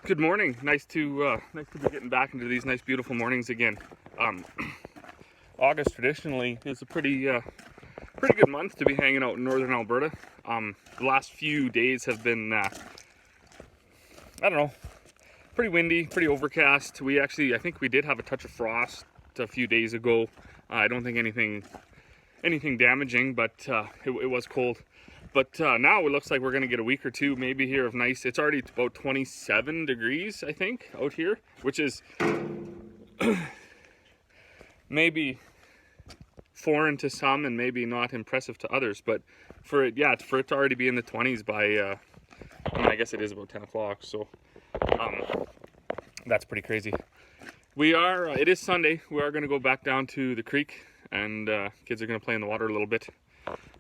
Good morning. Nice to be getting back into these nice, beautiful mornings again. August traditionally is a pretty good month to be hanging out in northern Alberta. The last few days have been, I don't know, pretty windy, pretty overcast. I think we did have a touch of frost a few days ago. I don't think anything damaging, but it was cold. But now it looks like we're going to get a week or two maybe here of nice. It's already about 27 degrees, I think, out here, which is maybe foreign to some and maybe not impressive to others. But for it to already be in the 20s by, I guess it is about 10 o'clock, so that's pretty crazy. It is Sunday. We are going to go back down to the creek, and kids are going to play in the water a little bit.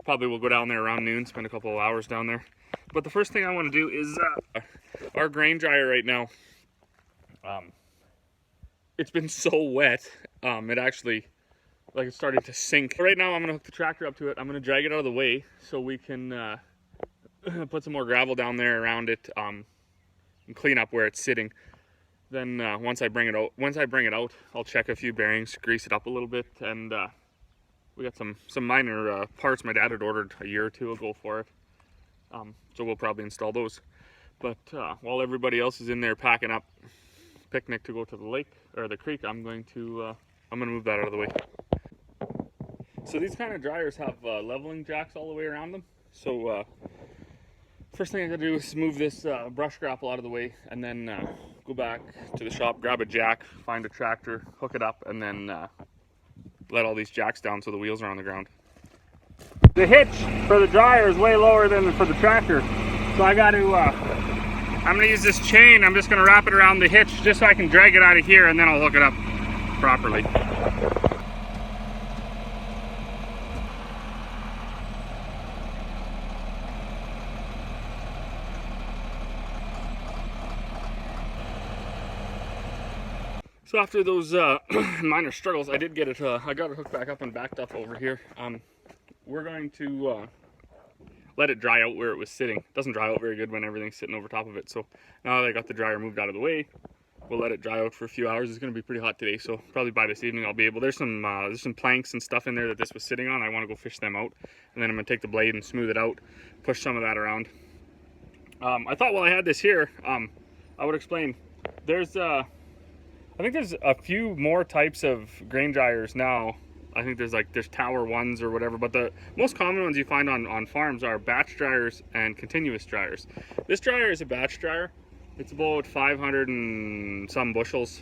Probably we'll go down there around noon, spend a couple of hours down there. But the first thing I want to do is our grain dryer right now. It's been so wet, it actually, it's starting to sink. Right now I'm going to hook the tractor up to it. I'm going to drag it out of the way so we can put some more gravel down there around it and clean up where it's sitting. Then once I bring it out, I'll check a few bearings, grease it up a little bit, and we got some minor parts my dad had ordered a year or two ago for it, so we'll probably install those. But while everybody else is in there packing up picnic to go to the lake or the creek, I'm going to move that out of the way. So these kind of dryers have leveling jacks all the way around them. So first thing I gotta do is move this brush grapple out of the way, and then go back to the shop, grab a jack, find a tractor, hook it up, and then let all these jacks down so the wheels are on the ground. The hitch for the dryer is way lower than for the tractor, so I got to, I'm going to use this chain. I'm just going to wrap it around the hitch just so I can drag it out of here, and then I'll hook it up properly. So after those minor struggles, I did get it. I got it hooked back up and backed up over here. We're going to let it dry out where it was sitting. It doesn't dry out very good when everything's sitting over top of it. So now that I got the dryer moved out of the way, we'll let it dry out for a few hours. It's going to be pretty hot today, so probably by this evening I'll be able. There's some planks and stuff in there that this was sitting on. I want to go fish them out, and then I'm going to take the blade and smooth it out, push some of that around. I thought while I had this here, I would explain. I think there's a few more types of grain dryers now. I think there's tower ones or whatever, but the most common ones you find on farms are batch dryers and continuous dryers. This dryer is a batch dryer. It's about 500 and some bushels.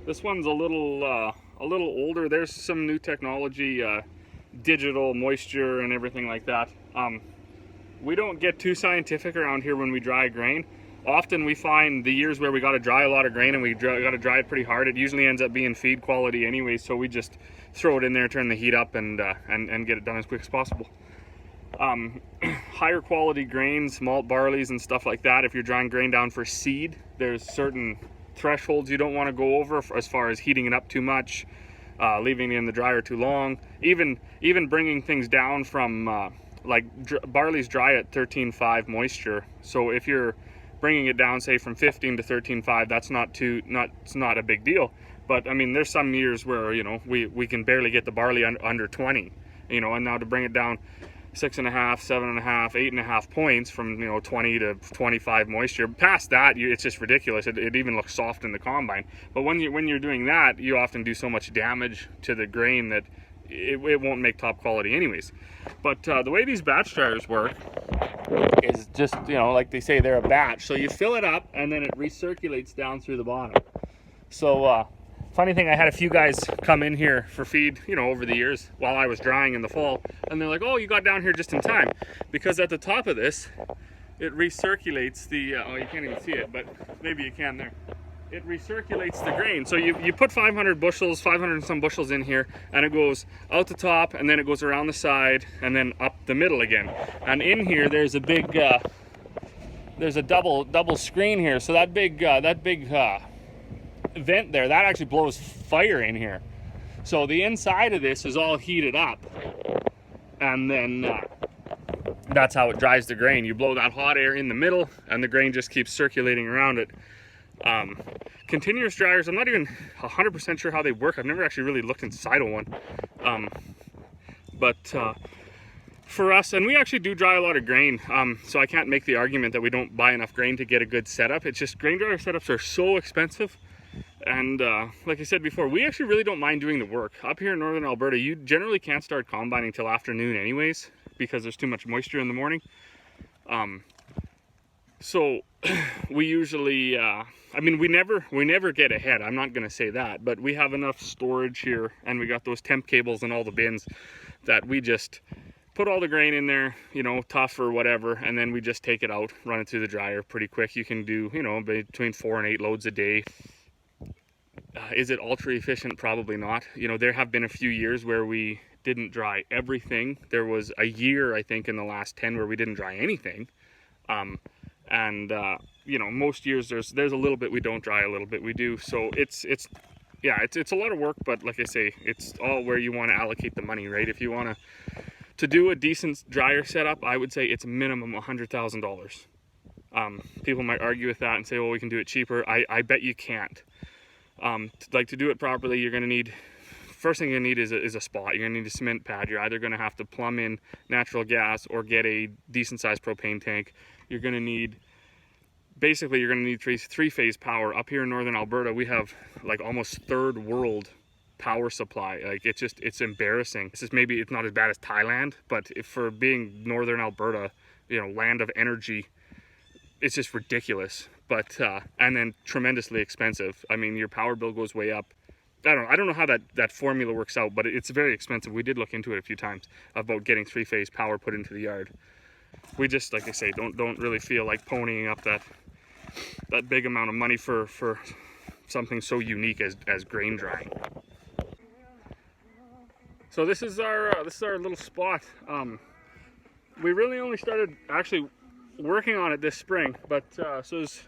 This one's a little older. There's some new technology, digital moisture and everything like that. We don't get too scientific around here when we dry grain. Often we find the years where we got to dry a lot of grain and we got to dry it pretty hard, it usually ends up being feed quality anyway, so we just throw it in there, turn the heat up, and get it done as quick as possible. Higher quality grains, malt barleys and stuff like that, if you're drying grain down for seed, there's certain thresholds you don't want to go over as far as heating it up too much, leaving it in the dryer too long, even bringing things down from barley's dry at 13.5 moisture, so if you're bringing it down, say from 15 to 13.5, that's it's not a big deal. But I mean, there's some years where we can barely get the barley under 20, and now to bring it down 6.5, 7.5, 8.5 points from 20 to 25 moisture. Past that, it's just ridiculous. It even looks soft in the combine. But when you're doing that, you often do so much damage to the grain that it won't make top quality anyways. But the way these batch dryers work is just, like they say, they're a batch. So you fill it up and then it recirculates down through the bottom. So funny thing, I had a few guys come in here for feed, over the years while I was drying in the fall, and they're like, oh, you got down here just in time, because at the top of this, it recirculates the, oh, you can't even see it, but maybe you can there. It recirculates the grain. So you put 500 and some bushels in here, and it goes out the top, and then it goes around the side, and then up the middle again. And in here, there's a big, there's a double screen here. So that big vent there, that actually blows fire in here. So the inside of this is all heated up, and then that's how it dries the grain. You blow that hot air in the middle and the grain just keeps circulating around it. Continuous dryers, I'm not even 100% sure how they work. I've never actually really looked inside of one. But for us, and we actually do dry a lot of grain, so I can't make the argument that we don't buy enough grain to get a good setup. It's just grain dryer setups are so expensive. And like I said before, we actually really don't mind doing the work. Up here in northern Alberta, you generally can't start combining till afternoon anyways, because there's too much moisture in the morning. So we usually, I mean, we never get ahead. I'm not going to say that, but we have enough storage here, and we got those temp cables in all the bins that we just put all the grain in there, you know, tough or whatever, and then we just take it out, run it through the dryer pretty quick. You can do, you know, between 4 and 8 loads a day. Is it ultra efficient? Probably not. You know, there have been a few years where we didn't dry everything. There was a year, I think, in the last 10 where we didn't dry anything. You know, most years there's a little bit we don't dry, a little bit we do. So it's a lot of work, but like I say, it's all where you want to allocate the money, right? If you want to do a decent dryer setup, I would say it's minimum $100,000. People might argue with that and say, well, we can do it cheaper. I bet you can't. Like, to do it properly, you're going to need, first thing you need is a spot. You're going to need a cement pad. You're either going to have to plumb in natural gas or get a decent sized propane tank. You're going to need, basically you're going to need three-phase power. Up here in northern Alberta, we have like almost third world power supply. Like, it's embarrassing. It's just, maybe it's not as bad as Thailand, but for being northern Alberta, you know, land of energy, it's just ridiculous. But and then tremendously expensive. I mean, your power bill goes way up. I don't know how that formula works out, but it's very expensive. We did look into it a few times about getting three-phase power put into the yard. We just, like I say, don't really feel like ponying up that big amount of money for something so unique as grain drying. So this is our little spot. We really only started actually working on it this spring, but so there's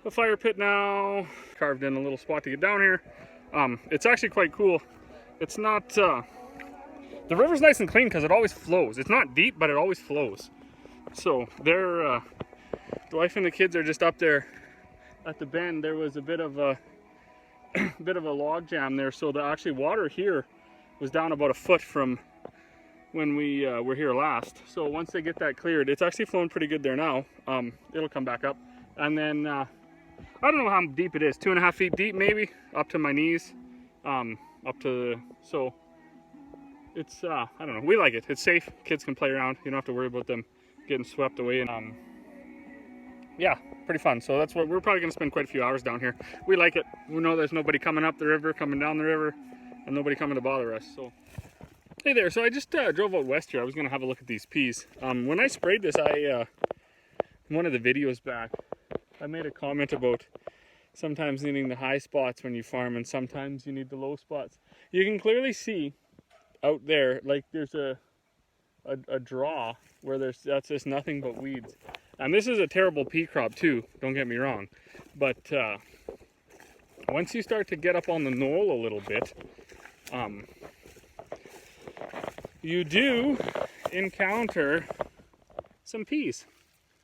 a fire pit now, carved in a little spot to get down here. It's actually quite cool. It's not, the river's nice and clean because it always flows. It's not deep, but it always flows. So the wife and the kids are just up there at the bend. There was a bit of a log jam there, so the actually water here was down about a foot from when we were here last. So once they get that cleared, it's actually flowing pretty good there now. It'll come back up, and then I don't know how deep it is, 2.5 feet deep maybe, up to my knees, so it's I don't know, we like it. It's safe, kids can play around, you don't have to worry about them getting swept away, and yeah, pretty fun. So that's what we're probably going to spend quite a few hours down here. We like it. We know there's nobody coming up the river, coming down the river, and nobody coming to bother us. So hey there, so I just drove out west here. I was going to have a look at these peas. When I sprayed this, one of the videos back, I made a comment about sometimes needing the high spots when you farm and sometimes you need the low spots. You can clearly see out there, like there's a draw where that's just nothing but weeds. And this is a terrible pea crop too, don't get me wrong. But once you start to get up on the knoll a little bit, you do encounter some peas.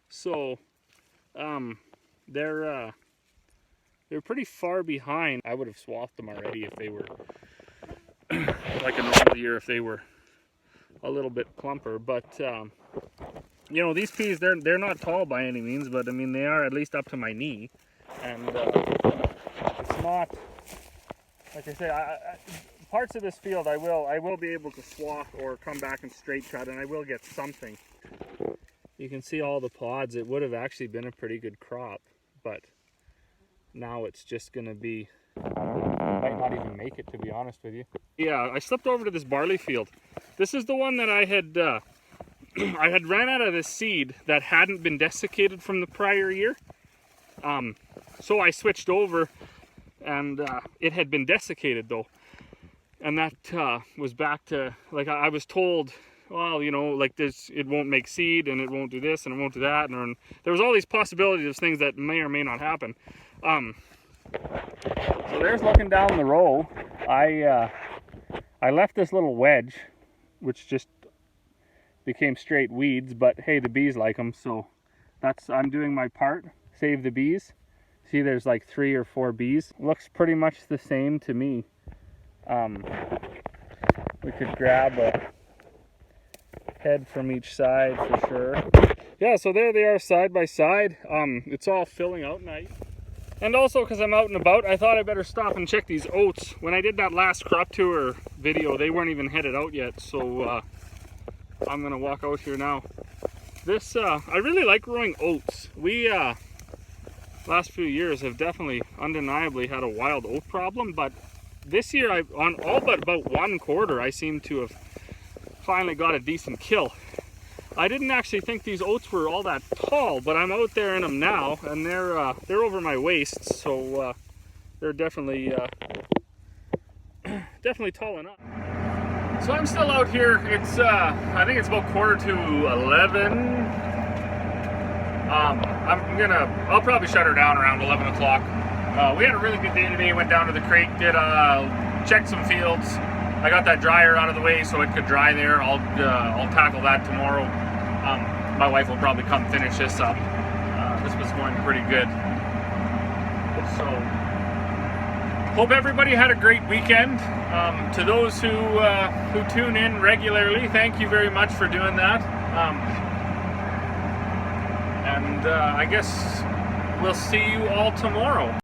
So they're pretty far behind. I would have swathed them already if they were like a normal year, if they were a little bit plumper. But you know, these peas, they're not tall by any means, but I mean they are at least up to my knee, and it's not, like I say, parts of this field I will be able to swath or come back and straight cut, and I will get something. You can see all the pods. It would have actually been a pretty good crop, but now it's just going to be, I might not even make it, to be honest with you. Yeah, I slipped over to this barley field. This is the one that I had I had ran out of this seed that hadn't been desiccated from the prior year. So I switched over, and it had been desiccated though. And that was back to, like, I was told, well, you know, like this, it won't make seed, and it won't do this, and it won't do that, and there was all these possibilities of things that may or may not happen. So there's looking down the row. I left this little wedge, which just became straight weeds, but hey, the bees like them, so I'm doing my part. Save the bees. See, there's like 3 or 4 bees. Looks pretty much the same to me. We could grab a head from each side for sure. Yeah, so there they are side by side. It's all filling out nice. And also, because I'm out and about, I thought I better stop and check these oats. When I did that last crop tour video, they weren't even headed out yet, so I'm gonna walk out here now. This, I really like growing oats. We, last few years have definitely undeniably had a wild oat problem, but this year, on all but about 1 quarter, I seem to have finally got a decent kill. I didn't actually think these oats were all that tall, but I'm out there in them now, and they're over my waist, so they're definitely definitely tall enough. So I'm still out here. It's I think it's about 10:45. I'll probably shut her down around 11 o'clock. We had a really good day today. Went down to the creek, checked some fields. I got that dryer out of the way so it could dry there. I'll tackle that tomorrow. My wife will probably come finish this up. This was going pretty good. So, hope everybody had a great weekend. To those who tune in regularly, thank you very much for doing that. I guess we'll see you all tomorrow.